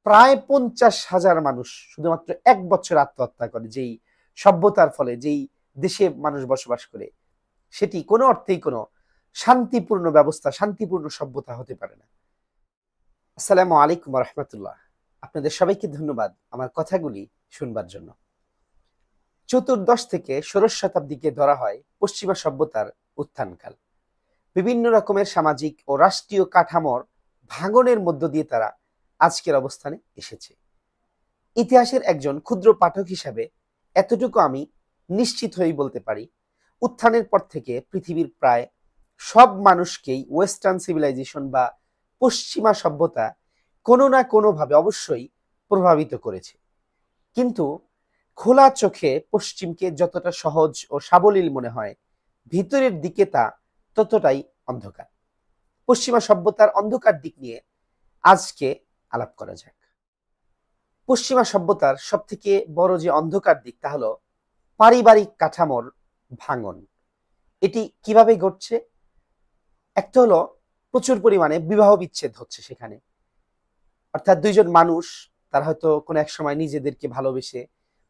প্রায় 50,000 মানুষ শুধুমাত্র 1 বছর আত্মহত্যা করে, যেই সভ্যতার ফলে যেই দেশে মানুষ বসবাস করে সেটি কোনো অর্থেই কোনো শান্তিপূর্ণ ব্যবস্থা, শান্তিপূর্ণ সভ্যতা হতে পারে না। আসসালামু আলাইকুম রহমতুল্লাহ। আপনাদের সবাইকে ধন্যবাদ আমার কথাগুলি শুনবার জন্য। চতুর্দশ থেকে ষোড়শ শতাব্দীকে ধরা হয় পশ্চিমা সভ্যতার উত্থানকাল। বিভিন্ন রকমের সামাজিক ও রাষ্ট্রীয় কাঠামোর ভাঙনের মধ্য দিয়ে তারা আজকের অবস্থানে এসেছে। ইতিহাসের একজন ক্ষুদ্র পাঠক হিসাবে এতটুকু আমি নিশ্চিত হয়েই বলতে পারি, উত্থানের পর থেকে পৃথিবীর প্রায় সব মানুষকেই ওয়েস্টার্ন সিভিলাইজেশন বা পশ্চিমা সভ্যতা কোনো না কোনোভাবে অবশ্যই প্রভাবিত করেছে। কিন্তু খোলা চোখে পশ্চিমকে যতটা সহজ ও সাবলীল মনে হয়, ভিতরের দিকে তা ততটাই অন্ধকার। পশ্চিমা সভ্যতার অন্ধকার দিক নিয়ে আজকে আলাপ করা যাক। পশ্চিমা সভ্যতার সব থেকে বড় যে অন্ধকার দিক তা হলো পারিবারিক কাঠামোর ভাঙন। এটি কিভাবে ঘটছে? একটা হলো প্রচুর পরিমাণে বিবাহ বিচ্ছেদ হচ্ছে সেখানে, অর্থাৎ দুইজন মানুষ তারা হয়তো কোনো এক সময় নিজেদেরকে ভালোবেসে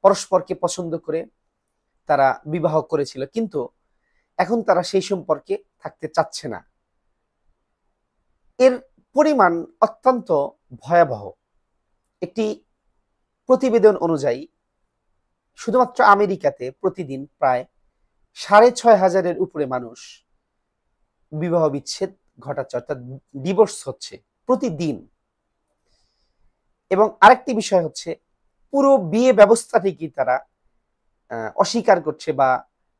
পরস্পরকে পছন্দ করে তারা বিবাহ করেছিল, কিন্তু এখন তারা সেই সম্পর্কে থাকতে চাচ্ছে না। এর পরিমাণ অত্যন্ত ভয়াবহ। একটি প্রতিবেদন অনুযায়ী শুধুমাত্র আমেরিকাতে প্রতিদিন প্রায় 6,500-এর উপরে মানুষ বিবাহ বিচ্ছেদ ঘটাচ্ছে, অর্থাৎ ডিভোর্স হচ্ছে প্রতিদিন। এবং আরেকটি বিষয় হচ্ছে, পুরো বিয়ে ব্যবস্থাটিকে তারা অস্বীকার করছে বা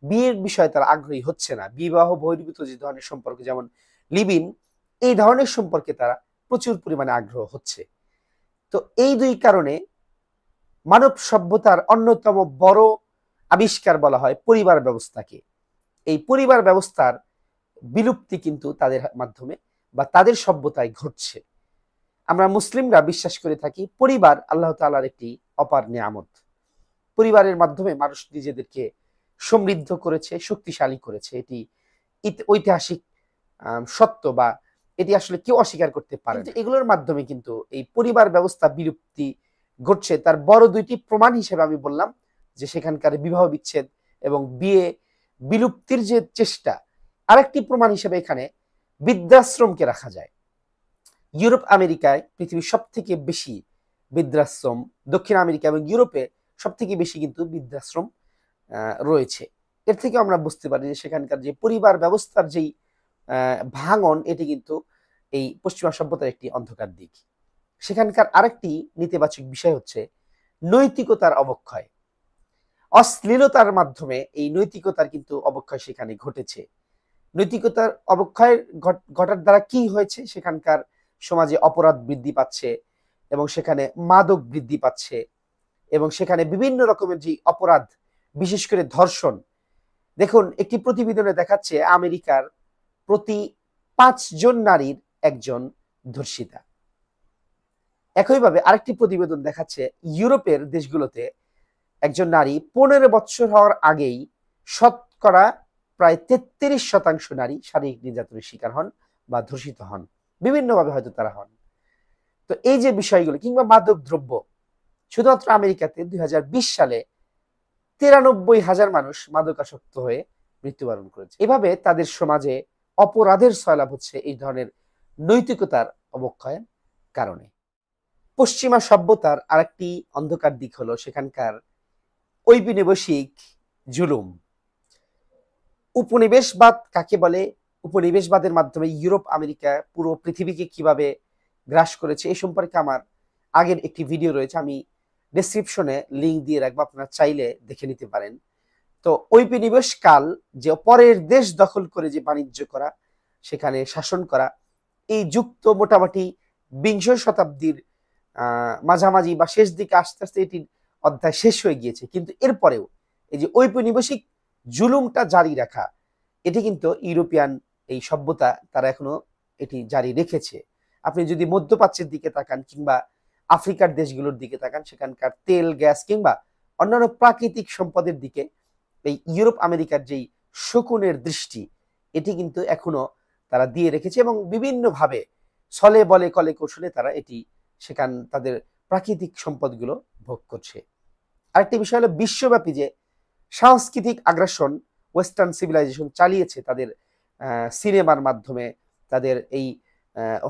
বিয়ের বিষয়ে তারা আগ্রহী হচ্ছে না। বিবাহ বহির্ভূত যে ধরনের সম্পর্ক, যেমন লিভ ইন, এই ধরনের সম্পর্কে তারা প্রচুর পরিমাণে আগ্রহ হচ্ছে। তো এই দুই কারণে মানব সভ্যতার অন্যতম বড় আবিষ্কার বলা হয় পরিবার ব্যবস্থাকে। এই পরিবার ব্যবস্থার বিলুপ্তি কিন্তু তাদের মাধ্যমে বা তাদের সভ্যতায় ঘটছে। আমরা মুসলিমরা বিশ্বাস করে থাকি পরিবার আল্লাহ তাআলার একটি অপার নিয়ামত। পরিবারের মাধ্যমে মানুষ নিজেদেরকে সমৃদ্ধ করেছে, শক্তিশালী করেছে। এটি ঐতিহাসিক সত্য, বা এটি আসলে কেউ অস্বীকার করতে পারে না। এগুলোর মাধ্যমে কিন্তু এই পরিবার ব্যবস্থা বিলুপ্তি ঘটছে। তার বড় দুইটি প্রমাণ হিসেবে আমি বললাম যে সেখানকার বিবাহ বিচ্ছেদ এবং বিয়ে বিলুপ্তির যে চেষ্টা। আরেকটি প্রমাণ হিসেবে এখানে বৃদ্ধাশ্রমকে রাখা যায়। ইউরোপ আমেরিকায় পৃথিবীর সব থেকে বেশি বৃদ্ধাশ্রম, দক্ষিণ আমেরিকা এবং ইউরোপে সব থেকে বেশি কিন্তু বৃদ্ধাশ্রম রয়েছে। এর থেকে আমরা বুঝতে পারি যে সেখানকার যে পরিবার ব্যবস্থার যেই ভাঙন, এটি কিন্তু এই পশ্চিমা সভ্যতার একটি অন্ধকার দিক। সেখানকার আরেকটি নেতিবাচক বিষয় হচ্ছে নৈতিকতার অবক্ষয়। অশ্লীলতার মাধ্যমে এই নৈতিকতার কিন্তু অবক্ষয় সেখানে ঘটেছে। নৈতিকতার অবক্ষয় ঘটার দ্বারা কি হয়েছে? সেখানকার সমাজে অপরাধ বৃদ্ধি পাচ্ছে এবং সেখানে মাদক বৃদ্ধি পাচ্ছে এবং সেখানে বিভিন্ন রকমের যে অপরাধ, বিশেষ করে ধর্ষণ। দেখুন, একটি প্রতিবেদনে দেখাচ্ছে আমেরিকার প্রতি 5 জন নারীর একজন ধর্ষিতা। একইভাবে আরেকটি প্রতিবেদন দেখাচ্ছে ইউরোপের দেশগুলোতে একজন নারী 15 বছর হওয়ার আগেই শতকরা প্রায় 33% নারী শারীরিক নির্যাতনের শিকার হন বা ধর্ষিত হন, বিভিন্নভাবে হয়তো তারা হন। তো এই যে বিষয়গুলো, কিংবা মাদক দ্রব্য, শুধুমাত্র আমেরিকাতে 2020 সালে 93,000 মানুষ মাদকাসক্ত হয়ে মৃত্যুবরণ করেছে। এভাবে তাদের সমাজে অপরাধের সয়লাভ হচ্ছে এই ধরনের নৈতিকতার অবক্ষয়ের কারণে। পশ্চিমা সভ্যতার আরেকটি অন্ধকার দিক হলো সেখানকার ঔপনিবেশিক জুলুম। উপনিবেশবাদ কাকে বলে? উপনিবেশবাদের মাধ্যমে ইউরোপ আমেরিকা পুরো পৃথিবীকে কিভাবে গ্রাস করেছে এই সম্পর্কে আমার আগের একটি ভিডিও রয়েছে, আমি ডেসক্রিপশনে লিঙ্ক দিয়ে রাখবো, আপনারা চাইলে দেখে নিতে পারেন। তো ঔপনিবেশ কাল, যে পরের দেশ দখল করে যে বাণিজ্য করা, সেখানে শাসন করা, এই যুক্ত মোটামুটি 20 শতাব্দীর মাঝামাঝি বা শেষ দিকে আস্তে আস্তে এটির অধ্যায় শেষ হয়ে গিয়েছে। কিন্তু এরপরেও এই যে ঔপনিবেশিক জুলুমটা জারি রাখা, এটি কিন্তু ইউরোপিয়ান এই সভ্যতা তারা এখনো এটি জারি রেখেছে। আপনি যদি মধ্যপ্রাচ্যের দিকে তাকান কিংবা আফ্রিকার দেশগুলোর দিকে তাকান, সেখানকার তেল, গ্যাস কিংবা অন্যান্য প্রাকৃতিক সম্পদের দিকে এই ইউরোপ আমেরিকার যেই শকুনের দৃষ্টি, এটি কিন্তু এখনো তারা দিয়ে রেখেছে এবং বিভিন্নভাবে ছলে বলে কলে কৌশলে তারা এটি তাদের প্রাকৃতিক সম্পদগুলো ভোগ করছে। আরেকটি বিষয় হলো বিশ্বব্যাপী যে সাংস্কৃতিক আগ্রাসন ওয়েস্টার্ন সিভিলাইজেশন চালিয়েছে তাদের সিনেমার মাধ্যমে, তাদের এই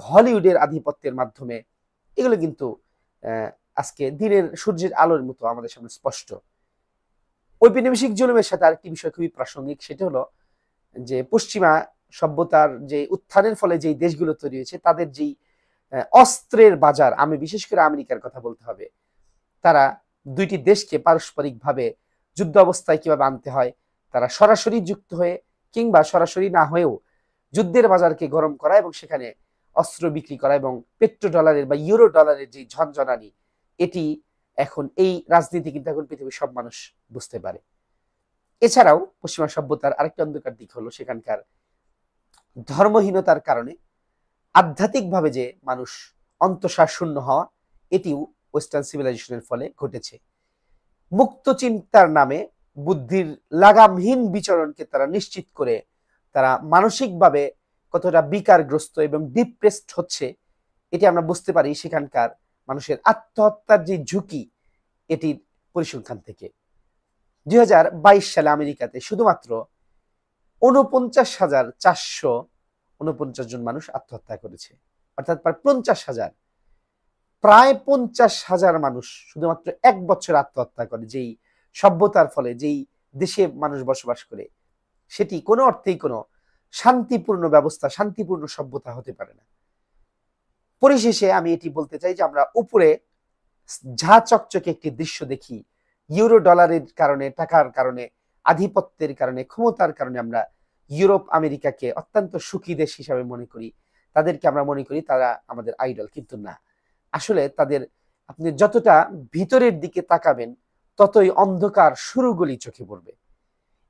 হলিউডের আধিপত্যের মাধ্যমে, এগুলো কিন্তু আজকে দিনের সূর্যের আলোর মতো আমাদের সামনে স্পষ্ট। ঔপনিবেশিক জুলুমের সাথে আরেকটি বিষয় খুবই প্রাসঙ্গিক, সেটা হলো যে পশ্চিমা সভ্যতার যে উত্থানের ফলে যেই দেশগুলো তৈরি হয়েছে তাদের যেই অস্ত্রের বাজার, আমি বিশেষ করে আমেরিকার কথা বলতে হবে, তারা দুইটি দেশকে পারস্পরিকভাবে যুদ্ধ অবস্থায় কিভাবে আনতে হয়, তারা সরাসরি যুক্ত হয়ে কিংবা সরাসরি না হয়েও যুদ্ধের বাজারকে গরম করা এবং সেখানে অস্ত্র বিক্রি করা এবং পেট্রো ডলারের বা ইউরো ডলারের যে ঝনঝনানি, এটি এখন এই রাজনীতি কিন্তু এখন পৃথিবীর সব মানুষ বুঝতে পারে। এছাড়াও পশ্চিমা সভ্যতার আরেকটা অন্ধকার দিক হলো সেখানকার ধর্মহীনতার কারণে আধ্যাত্মিকভাবে যে মানুষ অন্তঃসার শূন্য হওয়া, এটিও ওয়েস্টার্ন সিভিলাইজেশনের ফলে ঘটেছে। মুক্ত চিন্তার নামে বুদ্ধির লাগামহীন বিচরণকে তারা নিশ্চিত করে তারা মানসিকভাবে কতটা বিকারগ্রস্ত এবং ডিপ্রেসড হচ্ছে, এটি আমরা বুঝতে পারি সেখানকার মানুষের আত্মহত্যার যে ঝুঁকি, এটির পরিসংখ্যান থেকে। 2022 সালে আমেরিকাতে শুধুমাত্র 49,449 জন মানুষ আত্মহত্যা করেছে, অর্থাৎ প্রায় 50,000 মানুষ শুধুমাত্র এক বছর আত্মহত্যা করে। যেই সভ্যতার ফলে যেই দেশে মানুষ বসবাস করে, সেটি কোনো অর্থেই কোনো শান্তিপূর্ণ ব্যবস্থা, শান্তিপূর্ণ সভ্যতা হতে পারে না। পরিশেষে আমি এটি বলতে চাই যে আমরা উপরে ঝা চকচকে একটি দৃশ্য দেখি, ইউরো ডলারের কারণে, টাকার কারণে, আধিপত্যের কারণে, ক্ষমতার কারণে আমরা ইউরোপ আমেরিকাকে অত্যন্ত সুখী দেশ হিসাবে মনে করি, তাদেরকে আমরা মনে করি তারা আমাদের আইডল, কিন্তু না, আসলে তাদের আপনি যতটা ভিতরের দিকে তাকাবেন ততই অন্ধকার শুরুগুলি চোখে পড়বে।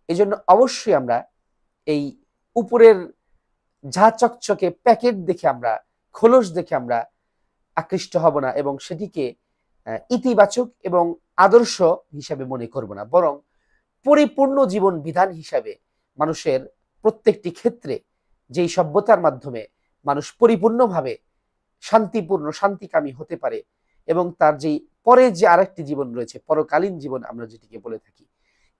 এই জন্য অবশ্যই আমরা এই উপরের ঝা চকচকে প্যাকেট দেখে, আমরা খোলস দেখে আমরা আকৃষ্ট হব না এবং সেটিকে ইতিবাচক এবং আদর্শ হিসাবে মনে করব না, বরং পরিপূর্ণ জীবন বিধান হিসাবে মানুষের প্রত্যেকটি ক্ষেত্রে যেই সভ্যতার মাধ্যমে মানুষ পরিপূর্ণভাবে শান্তিপূর্ণ, শান্তিকামী হতে পারে এবং তার যেই পরে যে আরেকটি জীবন রয়েছে, পরকালীন জীবন আমরা যেটিকে বলে থাকি,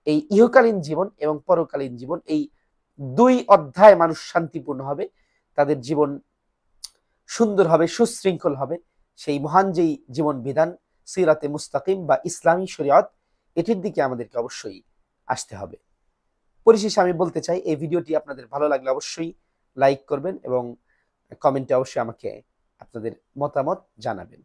এই ইহকালীন জীবন এবং পরকালীন জীবন, এই দুই অধ্যায় মানুষ শান্তিপূর্ণ হবে, তাদের জীবন সুন্দর হবে, সুশৃঙ্খল হবে, সেই মহান যেই জীবন বিধান সিরাতে মুস্তাকিম বা ইসলামী শরীয়ত, এটির দিকে আমাদেরকে অবশ্যই আসতে হবে। পরিশেষে আমি বলতে চাই, এই ভিডিওটি আপনাদের ভালো লাগলে অবশ্যই লাইক করবেন এবং কমেন্টে অবশ্যই আমাকে আপনাদের মতামত জানাবেন।